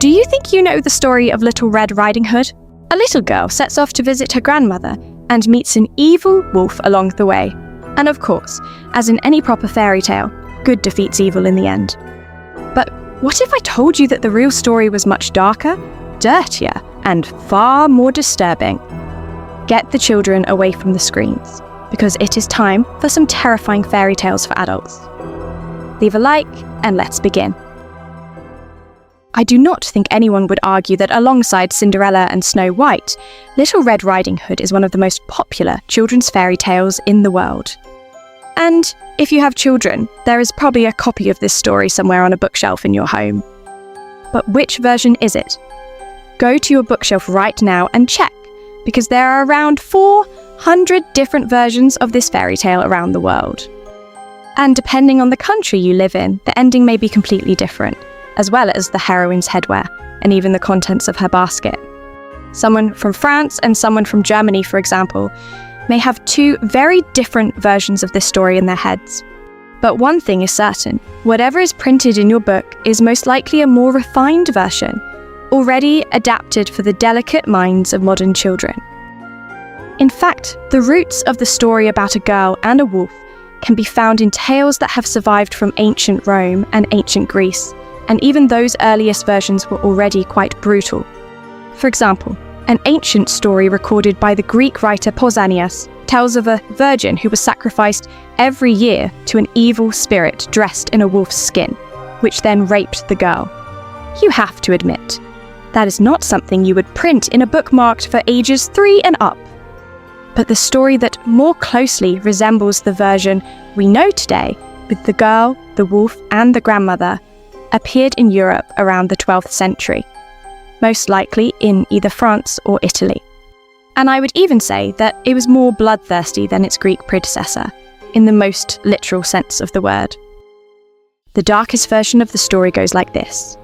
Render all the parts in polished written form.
Do you think you know the story of Little Red Riding Hood? A little girl sets off to visit her grandmother and meets an evil wolf along the way. And of course, as in any proper fairy tale, good defeats evil in the end. But what if I told you that the real story was much darker, dirtier, and far more disturbing? Get the children away from the screens, because it is time for some terrifying fairy tales for adults. Leave a like, and let's begin. I do not think anyone would argue that alongside Cinderella and Snow White, Little Red Riding Hood is one of the most popular children's fairy tales in the world. And if you have children, there is probably a copy of this story somewhere on a bookshelf in your home. But which version is it? Go to your bookshelf right now and check, because there are around 400 different versions of this fairy tale around the world. And depending on the country you live in, the ending may be completely different, as well as the heroine's headwear, and even the contents of her basket. Someone from France and someone from Germany, for example, may have two very different versions of this story in their heads. But one thing is certain, whatever is printed in your book is most likely a more refined version, already adapted for the delicate minds of modern children. In fact, the roots of the story about a girl and a wolf can be found in tales that have survived from ancient Rome and ancient Greece, and even those earliest versions were already quite brutal. For example, an ancient story recorded by the Greek writer Pausanias tells of a virgin who was sacrificed every year to an evil spirit dressed in a wolf's skin, which then raped the girl. You have to admit, that is not something you would print in a book marked for ages 3 and up. But the story that more closely resembles the version we know today, with the girl, the wolf, and the grandmother, appeared in Europe around the 12th century, most likely in either France or Italy. And I would even say that it was more bloodthirsty than its Greek predecessor, in the most literal sense of the word. The darkest version of the story goes like this.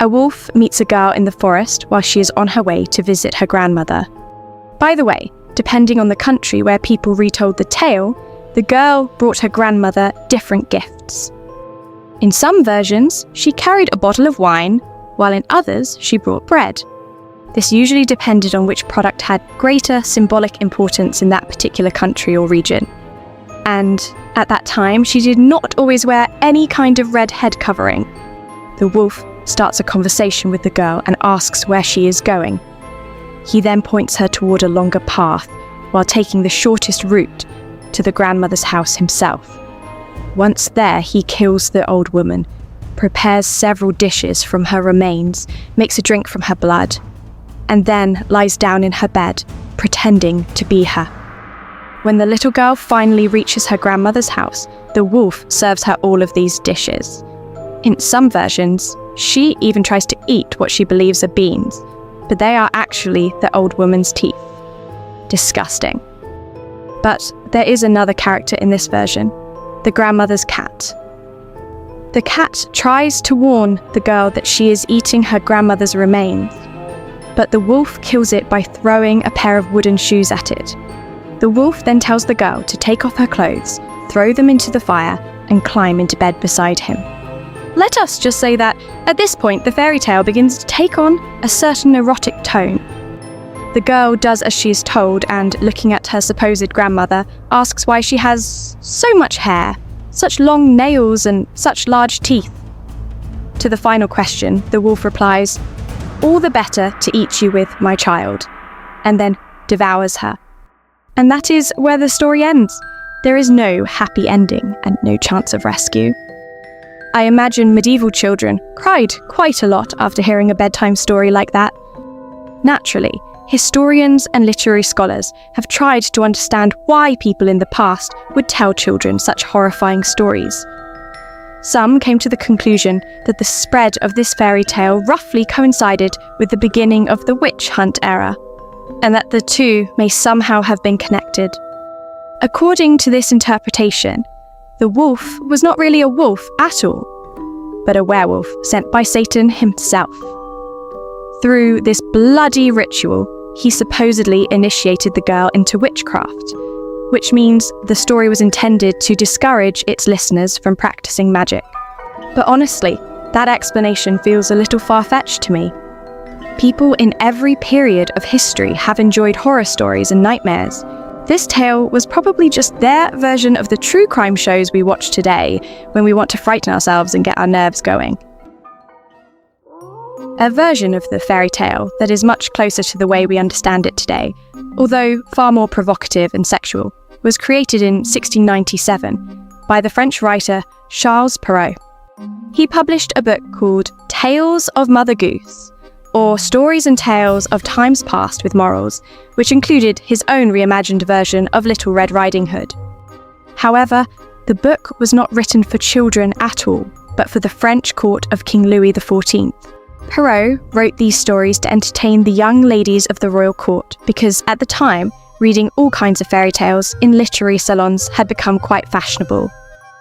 A wolf meets a girl in the forest while she is on her way to visit her grandmother. By the way, depending on the country where people retold the tale, the girl brought her grandmother different gifts. In some versions, she carried a bottle of wine, while in others, she brought bread. This usually depended on which product had greater symbolic importance in that particular country or region. And at that time, she did not always wear any kind of red head covering. The wolf starts a conversation with the girl and asks where she is going. He then points her toward a longer path, while taking the shortest route to the grandmother's house himself. Once there, he kills the old woman, prepares several dishes from her remains, makes a drink from her blood, and then lies down in her bed, pretending to be her. When the little girl finally reaches her grandmother's house, the wolf serves her all of these dishes. In some versions, she even tries to eat what she believes are beans, but they are actually the old woman's teeth. Disgusting. But there is another character in this version, the grandmother's cat. The cat tries to warn the girl that she is eating her grandmother's remains, but the wolf kills it by throwing a pair of wooden shoes at it. The wolf then tells the girl to take off her clothes, throw them into the fire, and climb into bed beside him. Let us just say that, at this point, the fairy tale begins to take on a certain erotic tone. The girl does as she is told and, looking at her supposed grandmother, asks why she has so much hair, such long nails and such large teeth. To the final question, the wolf replies, "All the better to eat you with, my child," and then devours her. And that is where the story ends. There is no happy ending and no chance of rescue. I imagine medieval children cried quite a lot after hearing a bedtime story like that. Naturally, historians and literary scholars have tried to understand why people in the past would tell children such horrifying stories. Some came to the conclusion that the spread of this fairy tale roughly coincided with the beginning of the witch hunt era, and that the two may somehow have been connected. According to this interpretation, the wolf was not really a wolf at all, but a werewolf sent by Satan himself. Through this bloody ritual, he supposedly initiated the girl into witchcraft, which means the story was intended to discourage its listeners from practicing magic. But honestly, That explanation feels a little far-fetched to me. People in every period of history have enjoyed horror stories and nightmares. This tale was probably just their version of the true crime shows we watch today when we want to frighten ourselves and get our nerves going. A version of the fairy tale that is much closer to the way we understand it today, although far more provocative and sexual, was created in 1697 by the French writer Charles Perrault. He published a book called Tales of Mother Goose, or Stories and Tales of Times Past with Morals, which included his own reimagined version of Little Red Riding Hood. However, the book was not written for children at all, but for the French court of King Louis XIV. Perrault wrote these stories to entertain the young ladies of the royal court because, at the time, reading all kinds of fairy tales in literary salons had become quite fashionable.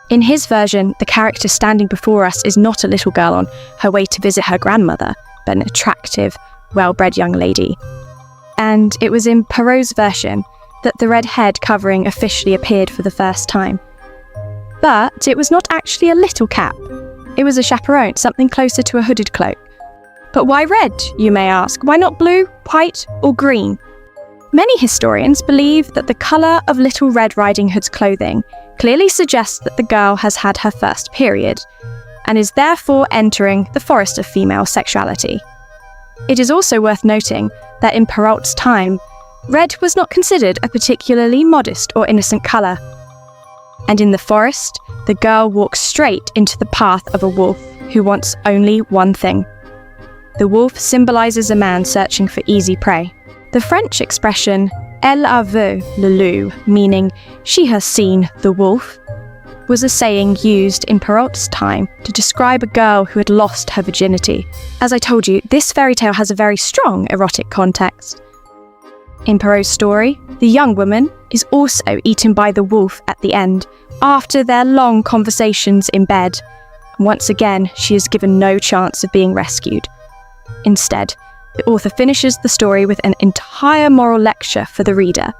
In his version, the character standing before us is not a little girl on her way to visit her grandmother, but an attractive, well-bred young lady. And it was in Perrault's version that the red head covering officially appeared for the first time. But it was not actually a little cap. It was a chaperone, something closer to a hooded cloak. But why red, you may ask? Why not blue, white, or green? Many historians believe that the colour of Little Red Riding Hood's clothing clearly suggests that the girl has had her first period, and is therefore entering the forest of female sexuality. It is also worth noting that in Perrault's time, red was not considered a particularly modest or innocent colour. And in the forest, the girl walks straight into the path of a wolf who wants only one thing. The wolf symbolises a man searching for easy prey. The French expression "elle a vu le loup," meaning "she has seen the wolf," was a saying used in Perrault's time to describe a girl who had lost her virginity. As I told you, this fairy tale has a very strong erotic context. In Perrault's story, the young woman is also eaten by the wolf at the end, after their long conversations in bed. Once again, she is given no chance of being rescued. Instead, the author finishes the story with an entire moral lecture for the reader.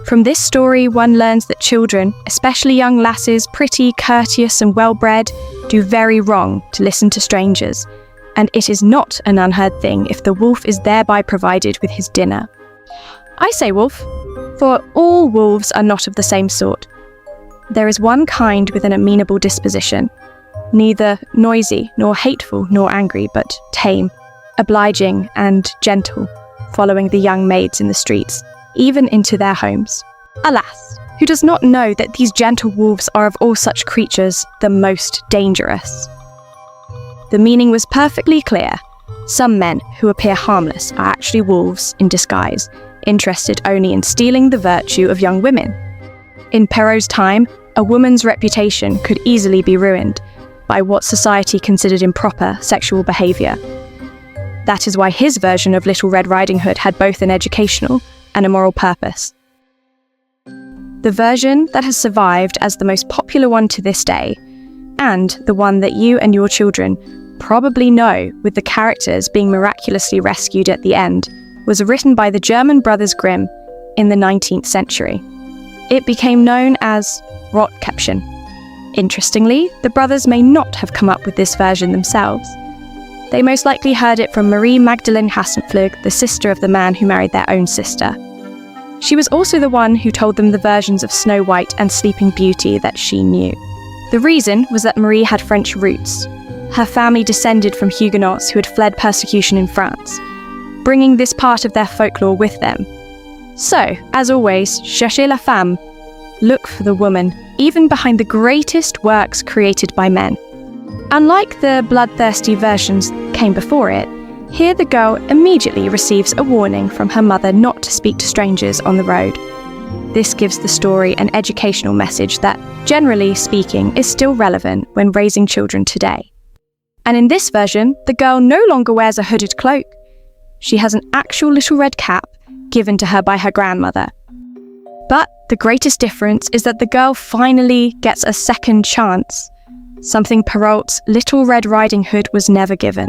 From this story, one learns that children, especially young lasses, pretty, courteous and well-bred, do very wrong to listen to strangers, and it is not an unheard thing if the wolf is thereby provided with his dinner. I say wolf, for all wolves are not of the same sort. There is one kind with an amenable disposition, neither noisy, nor hateful, nor angry, but tame, obliging and gentle, following the young maids in the streets, even into their homes. Alas, who does not know that these gentle wolves are of all such creatures the most dangerous? The meaning was perfectly clear. Some men who appear harmless are actually wolves in disguise, interested only in stealing the virtue of young women. In Perrault's time, a woman's reputation could easily be ruined by what society considered improper sexual behaviour. That is why his version of Little Red Riding Hood had both an educational and a moral purpose. The version that has survived as the most popular one to this day, and the one that you and your children probably know with the characters being miraculously rescued at the end, was written by the German brothers Grimm in the 19th century. It became known as Rotkäppchen. Interestingly, the brothers may not have come up with this version themselves. They most likely heard it from Marie Magdalene Hassenpflug, the sister of the man who married their own sister. She was also the one who told them the versions of Snow White and Sleeping Beauty that she knew. The reason was that Marie had French roots. Her family descended from Huguenots who had fled persecution in France, bringing this part of their folklore with them. So, as always, cherchez la femme. Look for the woman, even behind the greatest works created by men. Unlike the bloodthirsty versions that came before it, here the girl immediately receives a warning from her mother not to speak to strangers on the road. This gives the story an educational message that, generally speaking, is still relevant when raising children today. And in this version, the girl no longer wears a hooded cloak. She has an actual little red cap given to her by her grandmother. But the greatest difference is that the girl finally gets a second chance, something Perrault's Little Red Riding Hood was never given.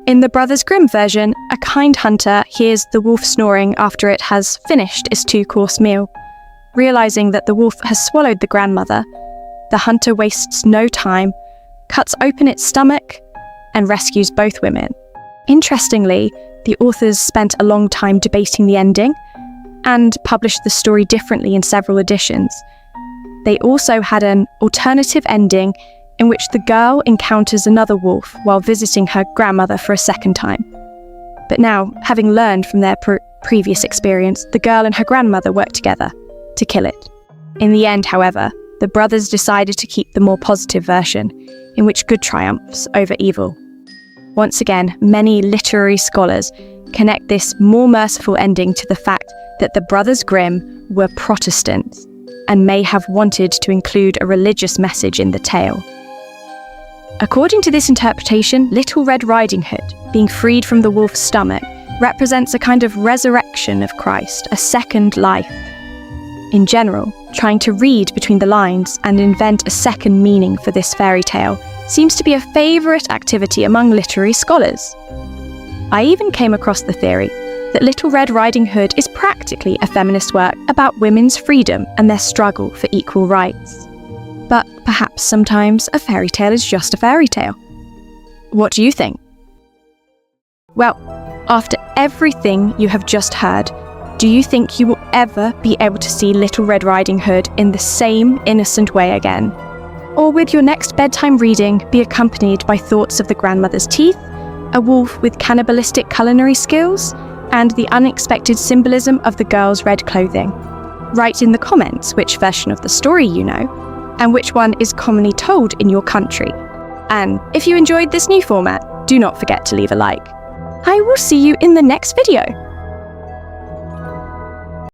In the Brothers Grimm version, a kind hunter hears the wolf snoring after it has finished its 2-course meal. Realizing that the wolf has swallowed the grandmother, the hunter wastes no time, cuts open its stomach, and rescues both women. Interestingly, the authors spent a long time debating the ending and published the story differently in several editions. They also had an alternative ending in which the girl encounters another wolf while visiting her grandmother for a second time. But now, having learned from their previous experience, the girl and her grandmother work together to kill it. In the end, however, the brothers decided to keep the more positive version, in which good triumphs over evil. Once again, many literary scholars connect this more merciful ending to the fact that the Brothers Grimm were Protestants and may have wanted to include a religious message in the tale. According to this interpretation, Little Red Riding Hood, being freed from the wolf's stomach, represents a kind of resurrection of Christ, a second life. In general, trying to read between the lines and invent a second meaning for this fairy tale seems to be a favourite activity among literary scholars. I even came across the theory that Little Red Riding Hood is practically a feminist work about women's freedom and their struggle for equal rights. But perhaps sometimes a fairy tale is just a fairy tale. What do you think? Well, after everything you have just heard, do you think you will ever be able to see Little Red Riding Hood in the same innocent way again? Or will your next bedtime reading be accompanied by thoughts of the grandmother's teeth, a wolf with cannibalistic culinary skills, and the unexpected symbolism of the girl's red clothing? Write in the comments which version of the story you know, and which one is commonly told in your country. And if you enjoyed this new format, do not forget to leave a like. I will see you in the next video.